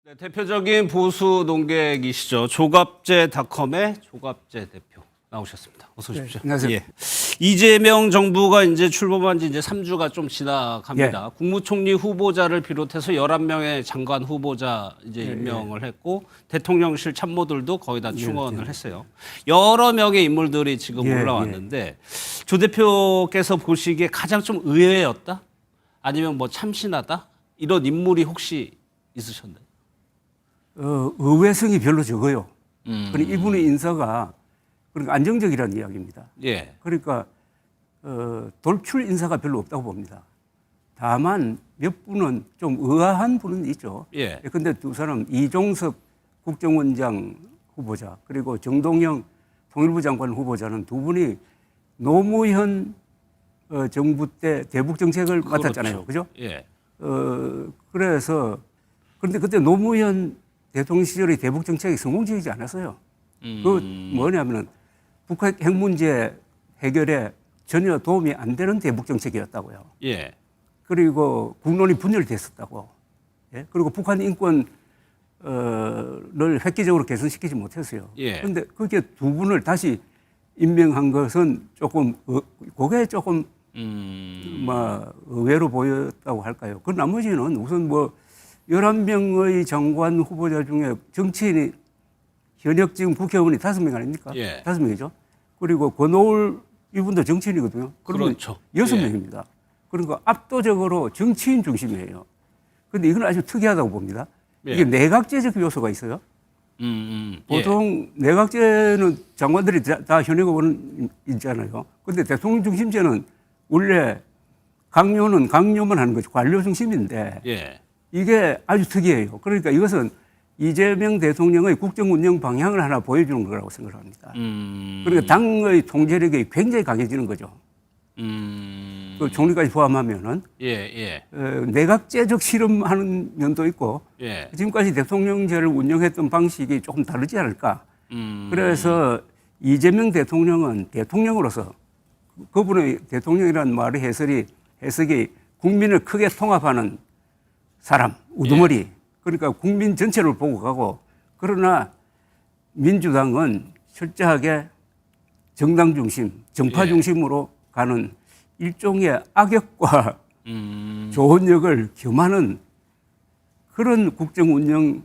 네, 대표적인 보수 농객이시죠. 조갑제닷컴의 조갑제 대표 나오셨습니다. 어서 오십시오. 네, 안녕하세요. 예. 이재명 정부가 이제 출범한 지 이제 3주가 좀 지나갑니다. 예. 국무총리 후보자를 비롯해서 11명의 장관 후보자 이제 임명을 했고 대통령실 참모들도 거의 다 충원을 했어요. 여러 명의 인물들이 지금 올라왔는데 조 대표께서 보시기에 가장 좀 의외였다? 아니면 뭐 참신하다? 이런 인물이 혹시 있으셨나요? 의외성이 별로 적어요. 그러니까 이분의 인사가 그러니까 안정적이라는 이야기입니다. 예. 그러니까 돌출 인사가 별로 없다고 봅니다. 다만 몇 분은 좀 의아한 분은 있죠. 예. 그런데 두 사람 이종섭 국정원장 후보자 그리고 정동영 통일부 장관 후보자는 두 분이 노무현 정부 때 대북 정책을 맡았잖아요. 그죠? 예. 그래서 그런데 그때 노무현 대통령 시절의 대북 정책이 성공적이지 않았어요. 그 뭐냐면은 북한 핵 문제 해결에 전혀 도움이 안 되는 대북 정책이었다고요. 예. 그리고 국론이 분열됐었다고. 예? 그리고 북한 인권을 획기적으로 개선시키지 못했어요. 예. 그런데 그게 두 분을 다시 임명한 것은 조금 그게 조금 의외로 보였다고 할까요? 그 나머지는 우선 뭐 11명의 장관 후보자 중에 정치인이 현역 지금 국회의원이 5명 아닙니까? 예. 5명이죠. 그리고 권오울 이분도 정치인이거든요. 그러면 그렇죠. 6명입니다. 그러니까 압도적으로 정치인 중심이에요. 그런데 이건 아주 특이하다고 봅니다. 예. 이게 내각제적 요소가 있어요. 보통 내각제는 장관들이 다 현역 의원 있잖아요. 그런데 대통령 중심제는 원래 강요는 강요만 하는 거죠. 관료 중심인데 예. 이게 아주 특이해요. 그러니까 이것은 이재명 대통령의 국정 운영 방향을 하나 보여주는 거라고 생각합니다. 그러니까 당의 통제력이 굉장히 강해지는 거죠. 그 총리까지 포함하면은 예. 내각제적 실험하는 면도 있고 예. 지금까지 대통령제를 운영했던 방식이 조금 다르지 않을까. 그래서 이재명 대통령은 대통령으로서 그분의 대통령이라는 말의 해석이 국민을 크게 통합하는 사람, 우두머리. 예. 그러니까 국민 전체를 보고 가고 그러나 민주당은 철저하게 정당 중심, 정파 중심으로 가는 일종의 악역과 좋은 역을 겸하는 그런 국정 운영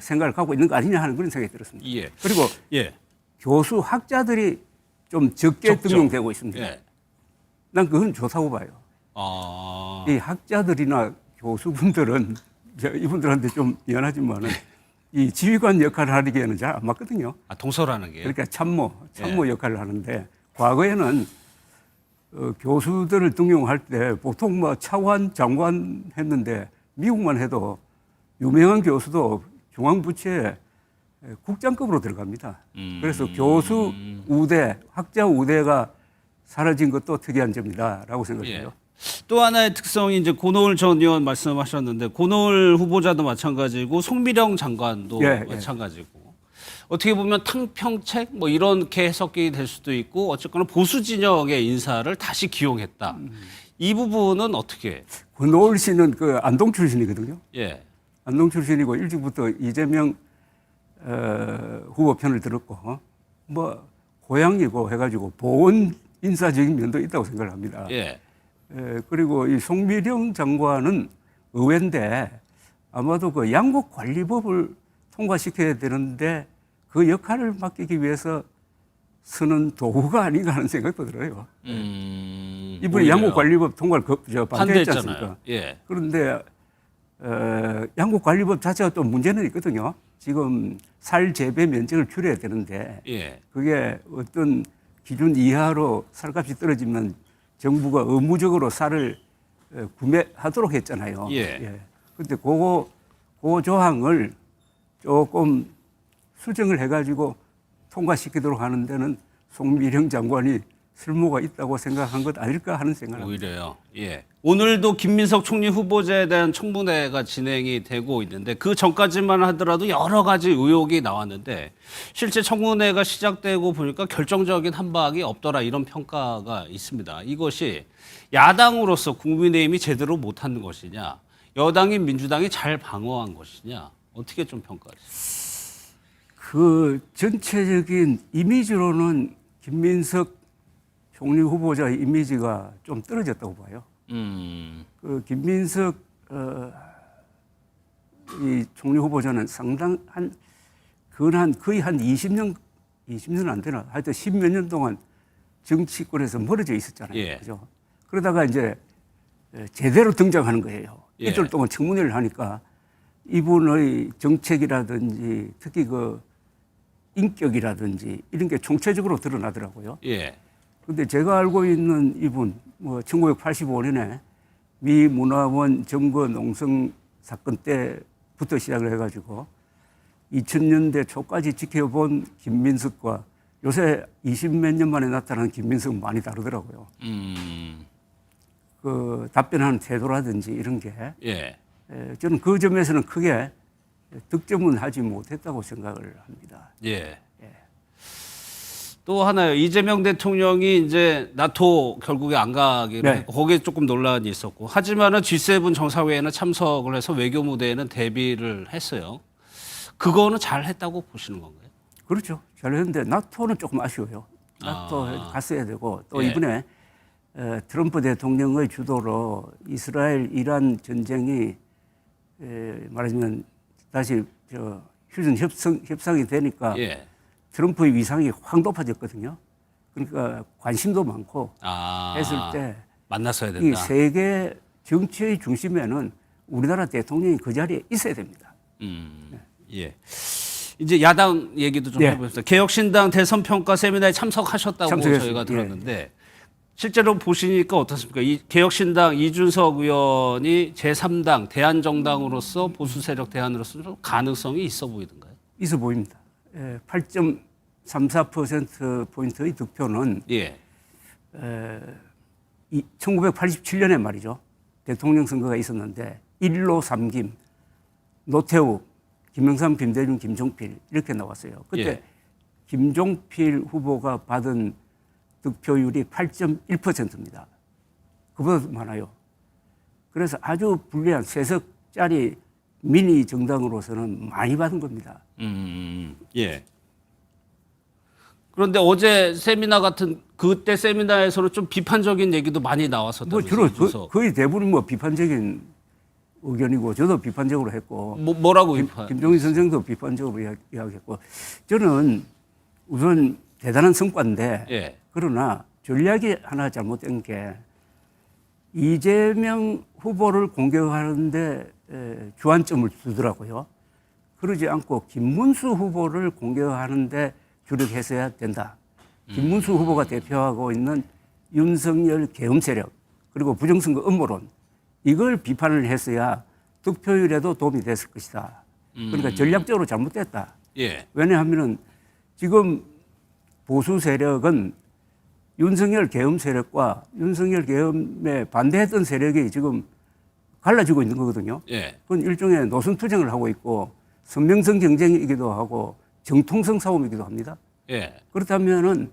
생각을 갖고 있는 거 아니냐 하는 그런 생각이 들었습니다. 예. 그리고 예. 교수 학자들이 좀 적게 적죠. 등용되고 있습니다. 예. 난 그건 좋다고 봐요. 아. 이 학자들이나 교수분들은 이분들한테 좀 미안하지만은 이 지휘관 역할을 하기에는 잘 안 맞거든요. 아, 동서라는 게요? 그러니까 참모 역할을 하는데 과거에는 교수들을 등용할 때 보통 뭐 차관, 장관 했는데 미국만 해도 유명한 교수도 중앙부처에 국장급으로 들어갑니다. 그래서 교수 우대, 학자 우대가 사라진 것도 특이한 점이다라고 생각해요. 예. 또 하나의 특성이 이제 권오울 전 의원 말씀하셨는데 권오울 후보자도 마찬가지고 송미령 장관도 마찬가지고 어떻게 보면 탕평책 뭐 이렇게 해석이 될 수도 있고 어쨌거나 보수 진영의 인사를 다시 기용했다. 이 부분은 어떻게? 권오울 씨는 그 안동 출신이거든요. 예. 안동 출신이고 일찍부터 이재명 후보 편을 들었고 뭐 고향이고 해가지고 보온 인사적인 면도 있다고 생각을 합니다. 예. 그리고 이 송미령 장관은 의회인데 아마도 그 양국관리법을 통과시켜야 되는데 그 역할을 맡기기 위해서 쓰는 도구가 아닌가 하는 생각도 들어요. 이분이 양국관리법 통과를 반대했지 않습니까? 예. 그런데 양국관리법 자체가 또 문제는 있거든요. 지금 살 재배 면적을 줄여야 되는데 그게 어떤 기준 이하로 살값이 떨어지면 정부가 의무적으로 쌀을 구매하도록 했잖아요. 그런데 그 조항을 조금 수정을 해가지고 통과시키도록 하는 데는 송미령 장관이 쓸모가 있다고 생각한 것 아닐까 하는 생각을 합니다. 오히려요. 예. 오늘도 김민석 총리 후보자에 대한 청문회가 진행이 되고 있는데 그 전까지만 하더라도 여러 가지 의혹이 나왔는데 실제 청문회가 시작되고 보니까 결정적인 한방이 없더라 이런 평가가 있습니다. 이것이 야당으로서 국민의힘이 제대로 못한 것이냐 여당인 민주당이 잘 방어한 것이냐 어떻게 좀 평가하세요? 그 전체적인 이미지로는 김민석 총리 후보자의 이미지가 좀 떨어졌다고 봐요. 그 김민석 이 총리 후보자는 거의 한 20년 안 되나 하여튼 10몇 년 동안 정치권에서 멀어져 있었잖아요. 예. 그죠? 그러다가 이제 제대로 등장하는 거예요. 예. 이달 동안 청문회를 하니까 이분의 정책이라든지 특히 그 인격이라든지 이런 게 총체적으로 드러나더라고요. 예. 그런데 제가 알고 있는 이분, 뭐 1985년에 미 문화원 점거 농성 사건 때부터 시작을 해가지고 2000년대 초까지 지켜본 김민석과 요새 20몇 년 만에 나타나는 김민석은 많이 다르더라고요. 그 답변하는 태도라든지 이런 게 예. 저는 그 점에서는 크게 득점은 하지 못했다고 생각을 합니다. 예. 또 하나요. 이재명 대통령이 이제 나토 결국에 안 가기로 네. 했고 거기에 조금 논란이 있었고 하지만은 G7 정상회의에는 참석을 해서 외교 무대에는 대비를 했어요. 그거는 잘 했다고 보시는 건가요? 그렇죠. 잘했는데 나토는 조금 아쉬워요. 나토 갔어야 되고 또 예. 이번에 트럼프 대통령의 주도로 이스라엘 이란 전쟁이 말하자면 다시 휴전 협상이 되니까 예. 트럼프의 위상이 확 높아졌거든요. 그러니까 관심도 많고 했을 때 만났어야 이 된다. 세계 정치의 중심에는 우리나라 대통령이 그 자리에 있어야 됩니다. 예. 이제 야당 얘기도 좀 네. 해보겠습니다. 개혁신당 대선 평가 세미나에 참석하셨다고 참석했습니다. 저희가 들었는데 실제로 보시니까 어떻습니까? 이 개혁신당 이준석 의원이 제3당 대한정당으로서 보수 세력 대안으로서 좀 가능성이 있어 보이던가요? 있어 보입니다. 8.34%포인트의 득표는 예. 1987년에 말이죠. 대통령 선거가 있었는데 1로 3김, 노태우, 김영삼, 김대중, 김종필 이렇게 나왔어요. 그때 예. 김종필 후보가 받은 득표율이 8.1%입니다. 그보다 많아요. 그래서 아주 불리한 3석짜리 미니 정당으로서는 많이 받은 겁니다. 예. 그런데 어제 세미나 같은 그때 세미나에서는 좀 비판적인 얘기도 많이 나왔었다면서요. 뭐 주로 거의 대부분 뭐 비판적인 의견이고 저도 비판적으로 했고 뭐라고 비판? 김종인 선생도 비판적으로 이야기했고 저는 우선 대단한 성과인데 예. 그러나 전략이 하나 잘못된 게 이재명 후보를 공격하는데 주안점을 두더라고요. 그러지 않고 김문수 후보를 공격하는데 주력했어야 된다. 김문수 후보가 대표하고 있는 윤석열 계엄 세력 그리고 부정선거 음모론 이걸 비판을 했어야 득표율에도 도움이 됐을 것이다. 그러니까 전략적으로 잘못됐다. 예. 왜냐하면은 지금 보수 세력은 윤석열 계엄 세력과 윤석열 계엄에 반대했던 세력이 지금 갈라지고 있는 거거든요. 예. 그건 일종의 노선 투쟁을 하고 있고 선명성 경쟁이기도 하고 정통성 싸움이기도 합니다. 예. 그렇다면은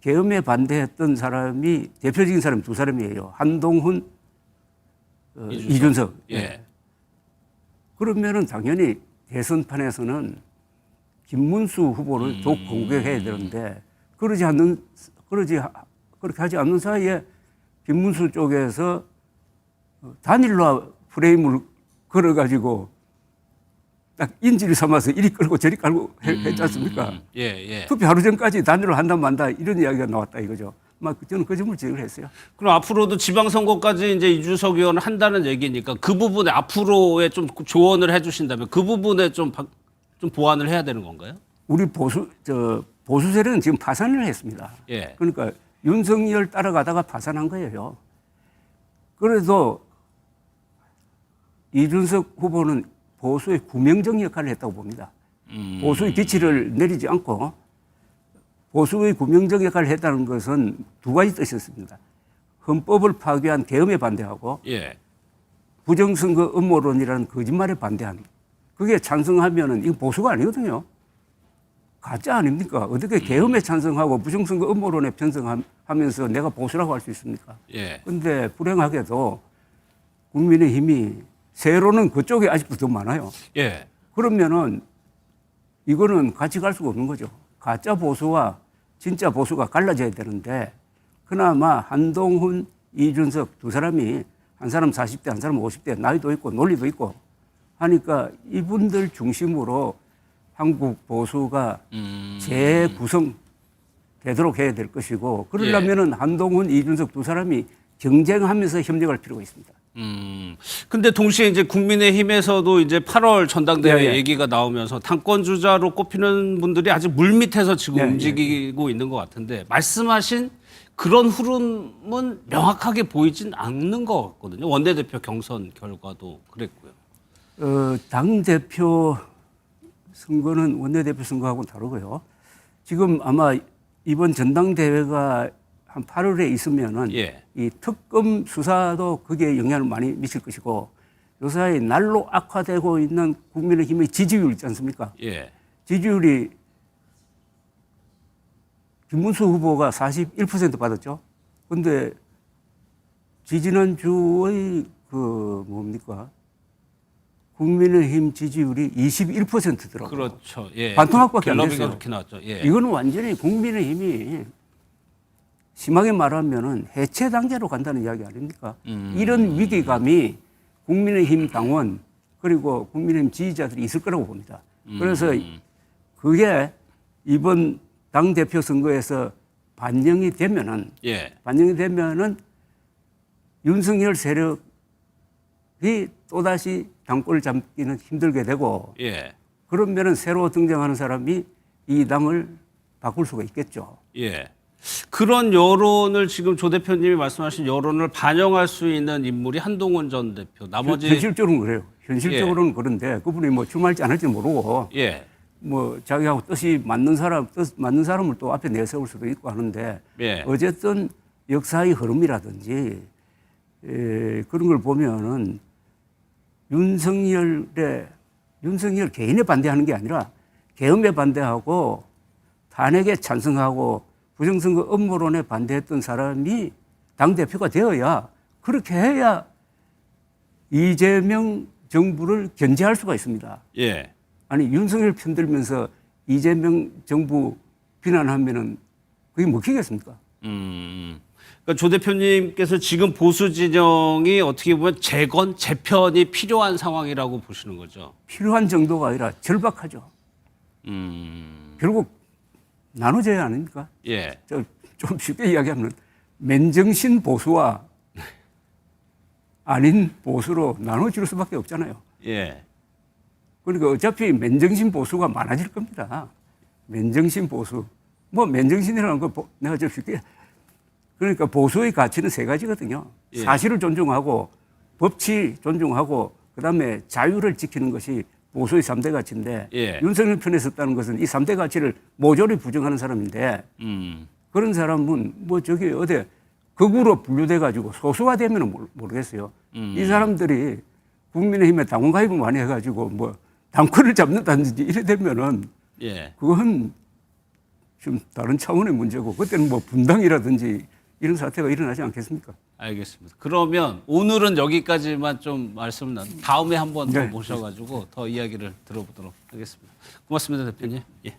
계엄에 반대했던 사람이 대표적인 사람 두 사람이에요. 한동훈, 이준석. 예. 그러면은 당연히 대선판에서는 김문수 후보를 더욱 공격해야 되는데 그렇게 하지 않는 사이에 김문수 쪽에서 단일화 프레임을 걸어가지고 딱 인지를 삼아서 이리 끌고 저리 깔고 했지 않습니까? 예, 예. 투표 하루 전까지 단일화 한다 만다 이런 이야기가 나왔다 이거죠. 막 저는 그 점을 지적을 했어요. 그럼 앞으로도 지방선거까지 이제 이준석 의원은 한다는 얘기니까 그 부분에 앞으로의 좀 조언을 해주신다면 그 부분에 좀 보완을 해야 되는 건가요? 우리 보수 세력은 지금 파산을 했습니다. 예. 그러니까 윤석열 따라가다가 파산한 거예요. 그래도 이준석 후보는 보수의 구명정 역할을 했다고 봅니다. 보수의 기치를 내리지 않고 보수의 구명정 역할을 했다는 것은 두 가지 뜻이었습니다. 헌법을 파괴한 계엄에 반대하고 예. 부정선거 음모론이라는 거짓말에 반대하는 그게 찬성하면은 이거 보수가 아니거든요. 가짜 아닙니까? 어떻게 계엄에 찬성하고 부정선거 음모론에 편성하면서 내가 보수라고 할 수 있습니까? 예. 그런데 불행하게도 국민의힘이 세로는 그쪽에 아직도 더 많아요. 예. 그러면은 이거는 같이 갈 수가 없는 거죠. 가짜 보수와 진짜 보수가 갈라져야 되는데 그나마 한동훈, 이준석 두 사람이 한 사람 40대, 한 사람 50대 나이도 있고 논리도 있고 하니까 이분들 중심으로 한국 보수가 재구성 되도록 해야 될 것이고 그러려면은 한동훈, 이준석 두 사람이 경쟁하면서 협력할 필요가 있습니다. 근데 동시에 이제 국민의힘에서도 이제 8월 전당대회 예, 예. 얘기가 나오면서 당권 주자로 꼽히는 분들이 아직 물밑에서 지금 예, 움직이고 있는 것 같은데 말씀하신 그런 흐름은 명확하게 보이진 않는 것 같거든요. 원내대표 경선 결과도 그랬고요. 당대표 선거는 원내대표 선거하고는 다르고요. 지금 아마 이번 전당대회가 한 8월에 있으면은 예. 이 특검 수사도 거기에 영향을 많이 미칠 것이고 요사이 날로 악화되고 있는 국민의힘의 지지율 있지 않습니까? 예. 지지율이 김문수 후보가 41% 받았죠. 근데 지지난주의 그 뭡니까? 국민의힘 지지율이 21%더라고요. 그렇죠. 예. 반토막밖에 안 갤럽이 됐어요. 그렇게 나왔죠. 예. 이거는 완전히 국민의힘이 심하게 말하면은 해체 단계로 간다는 이야기 아닙니까? 이런 위기감이 국민의힘 당원 그리고 국민의힘 지지자들이 있을 거라고 봅니다. 그래서 그게 이번 당대표 선거에서 반영이 되면은 예. 윤석열 세력이 또다시 당권을 잡기는 힘들게 되고 예. 그러면은 새로 등장하는 사람이 이 당을 바꿀 수가 있겠죠. 예. 그런 여론을 지금 조 대표님이 말씀하신 여론을 반영할 수 있는 인물이 한동훈 전 대표. 나머지 현실적으로는 그래요. 현실적으로는 그런데 그분이 뭐 출마할지 안 할지 모르고 예. 뭐 자기하고 뜻이 맞는 사람을 또 앞에 내세울 수도 있고 하는데 예. 어쨌든 역사의 흐름이라든지 그런 걸 보면은 윤석열 개인에 반대하는 게 아니라 계엄에 반대하고 탄핵에 찬성하고 부정선거 음모론에 반대했던 사람이 당대표가 되어야 그렇게 해야 이재명 정부를 견제할 수가 있습니다. 예. 아니 윤석열 편들면서 이재명 정부 비난하면은 그게 먹히겠습니까? 그러니까 조 대표님께서 지금 보수 진영이 어떻게 보면 재편이 필요한 상황이라고 보시는 거죠. 필요한 정도가 아니라 절박하죠. 결국 나눠져야 아닙니까? 예. 좀 쉽게 이야기하면 맨정신 보수와 아닌 보수로 나눠질 수밖에 없잖아요. 예. 그러니까 어차피 맨정신 보수가 많아질 겁니다. 맨정신 보수. 뭐 맨정신이라는 거 내가 좀 쉽게 그러니까 보수의 가치는 세 가지거든요. 예. 사실을 존중하고 법치 존중하고 그다음에 자유를 지키는 것이 보수의 3대 가치인데 예. 윤석열 편에 섰다는 것은 이 3대 가치를 모조리 부정하는 사람인데 그런 사람은 뭐 저기 어디 극우로 분류돼 가지고 소수화되면 모르겠어요. 이 사람들이 국민의힘에 당원 가입을 많이 해가지고 뭐 당권을 잡는다든지 이래 되면은 예. 그건 좀 다른 차원의 문제고 그때는 뭐 분당이라든지 이런 사태가 일어나지 않겠습니까? 알겠습니다. 그러면 오늘은 여기까지만 좀 말씀 다음에 한번 더 네. 모셔가지고 더 이야기를 들어보도록 하겠습니다. 고맙습니다, 대표님. 예.